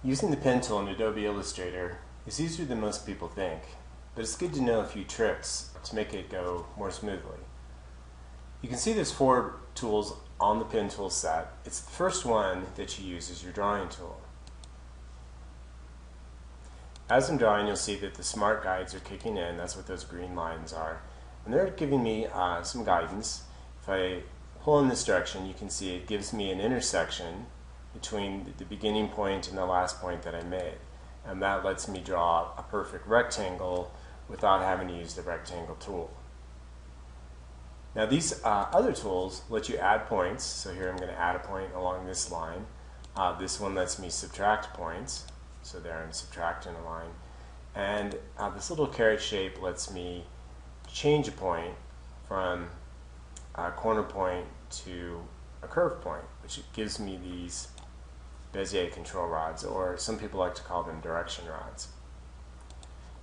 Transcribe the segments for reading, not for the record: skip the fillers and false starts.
Using the pen tool in Adobe Illustrator is easier than most people think, but it's good to know a few tricks to make it go more smoothly. You can see there's 4 tools on the pen tool set. It's the first one that you use as your drawing tool. As I'm drawing, you'll see that the smart guides are kicking in. That's what those green lines are. And they're giving me some guidance. If I pull in this direction, you can see it gives me an intersection between the beginning point and the last point that I made. And that lets me draw a perfect rectangle without having to use the rectangle tool. Now these other tools let you add points. So here I'm going to add a point along this line. This one lets me subtract points. So there I'm subtracting a line. And this little caret shape lets me change a point from a corner point to a curve point, which gives me these Bezier control rods, or some people like to call them direction rods.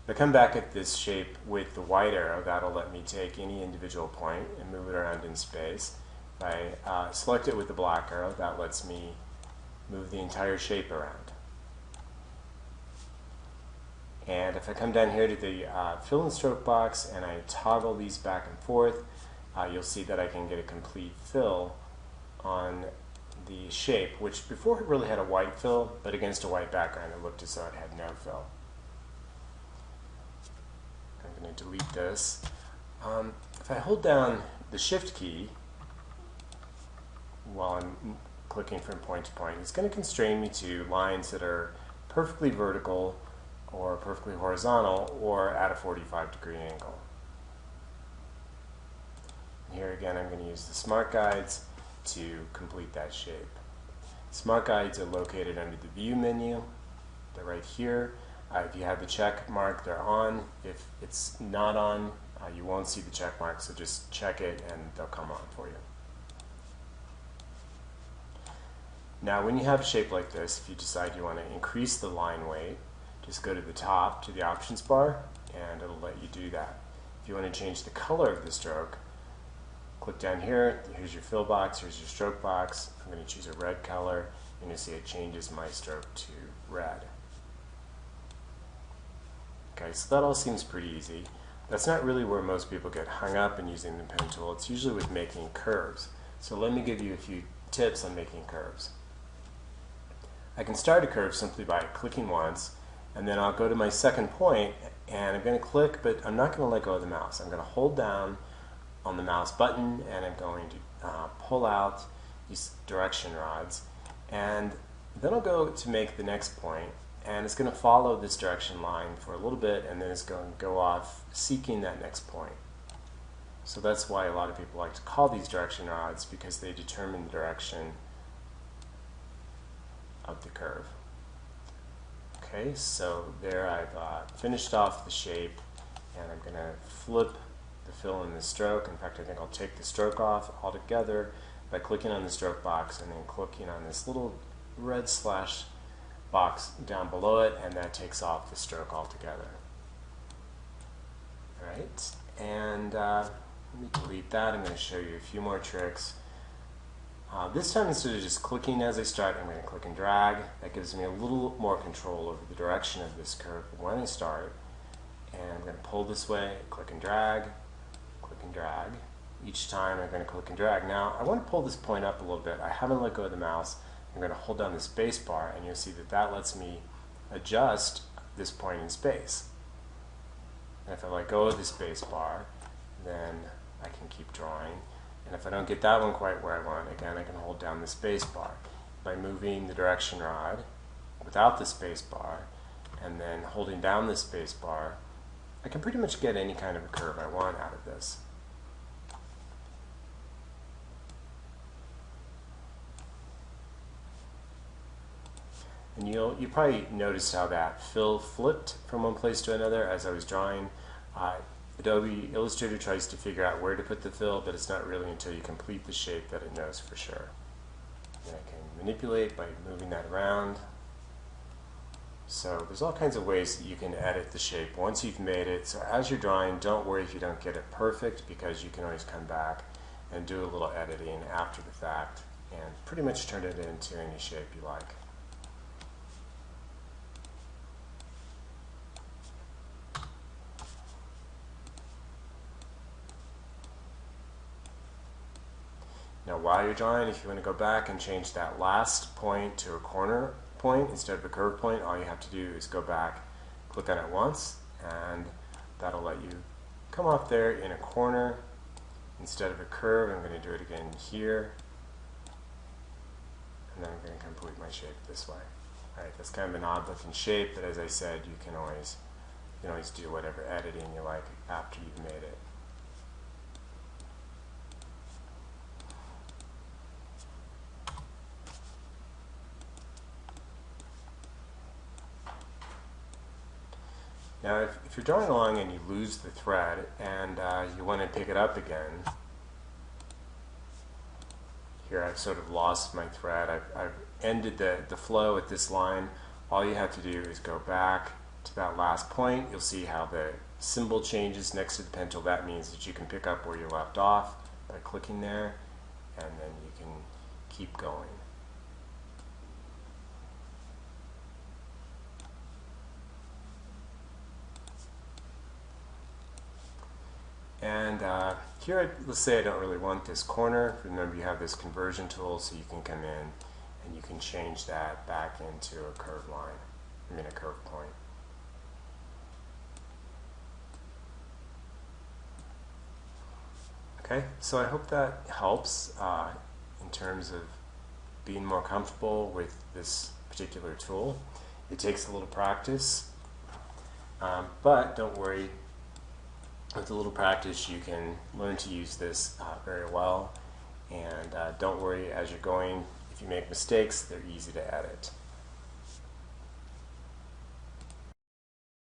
If I come back at this shape with the white arrow, that'll let me take any individual point and move it around in space. If I select it with the black arrow, that lets me move the entire shape around. And if I come down here to the fill and stroke box and I toggle these back and forth, you'll see that I can get a complete fill on the shape, which before it really had a white fill, but against a white background it looked as though it had no fill. I'm going to delete this. If I hold down the Shift key while I'm clicking from point to point, it's going to constrain me to lines that are perfectly vertical or perfectly horizontal or at a 45-degree angle. And here again I'm going to use the Smart Guides to complete that shape. Smart Guides are located under the View menu. They're right here. If you have the check mark, they're on. If it's not on, you won't see the check mark, so just check it and they'll come on for you. Now when you have a shape like this, if you decide you want to increase the line weight, just go to the top, to the options bar, and it'll let you do that. If you want to change the color of the stroke, click down here, here's your fill box, here's your stroke box. I'm going to choose a red color, and you'll see it changes my stroke to red. Okay, so that all seems pretty easy. That's not really where most people get hung up in using the pen tool. It's usually with making curves. So let me give you a few tips on making curves. I can start a curve simply by clicking once, and then I'll go to my second point, and I'm going to click, but I'm not going to let go of the mouse. I'm going to hold down on the mouse button, and I'm going to pull out these direction rods, and then I'll go to make the next point, and it's going to follow this direction line for a little bit, and then it's going to go off seeking that next point. So that's why a lot of people like to call these direction rods, because they determine the direction of the curve. Okay, so there I've finished off the shape, and I'm going to flip the fill and the stroke. In fact, I think I'll take the stroke off altogether by clicking on the stroke box and then clicking on this little red slash box down below it, and that takes off the stroke altogether. Alright, and let me delete that. I'm going to show you a few more tricks. This time, instead of just clicking as I start, I'm going to click and drag. That gives me a little more control over the direction of this curve when I start. And I'm going to pull this way, click and drag, click and drag. Each time I'm going to click and drag. Now, I want to pull this point up a little bit. I haven't let go of the mouse. I'm going to hold down the space bar, and you'll see that that lets me adjust this point in space. And if I let go of the space bar, then I can keep drawing. And if I don't get that one quite where I want, again, I can hold down the space bar. By moving the direction rod without the space bar, and then holding down the space bar, I can pretty much get any kind of a curve I want out of this. And you probably noticed how that fill flipped from one place to another as I was drawing. Adobe Illustrator tries to figure out where to put the fill, but it's not really until you complete the shape that it knows for sure. And I can manipulate by moving that around. So there's all kinds of ways that you can edit the shape once you've made it. So as you're drawing, don't worry if you don't get it perfect, because you can always come back and do a little editing after the fact and pretty much turn it into any shape you like. while you're drawing. If you want to go back and change that last point to a corner point instead of a curve point, all you have to do is go back, click on it once, and that'll let you come off there in a corner instead of a curve. I'm going to do it again here, and then I'm going to complete my shape this way. Alright, that's kind of an odd looking shape, but as I said, you can always do whatever editing you like after you've made it. Now, if you're drawing along and you lose the thread and you want to pick it up again, here I've sort of lost my thread. I've ended the flow at this line. All you have to do is go back to that last point. You'll see how the symbol changes next to the pencil. That means that you can pick up where you left off by clicking there, and then you can keep going. And here, let's say I don't really want this corner. Remember, you have this conversion tool, so you can come in and you can change that back into a curved line, a curved point. Okay, so I hope that helps in terms of being more comfortable with this particular tool. It takes a little practice, but don't worry. With a little practice, you can learn to use this very well. And don't worry as you're going. If you make mistakes, they're easy to edit.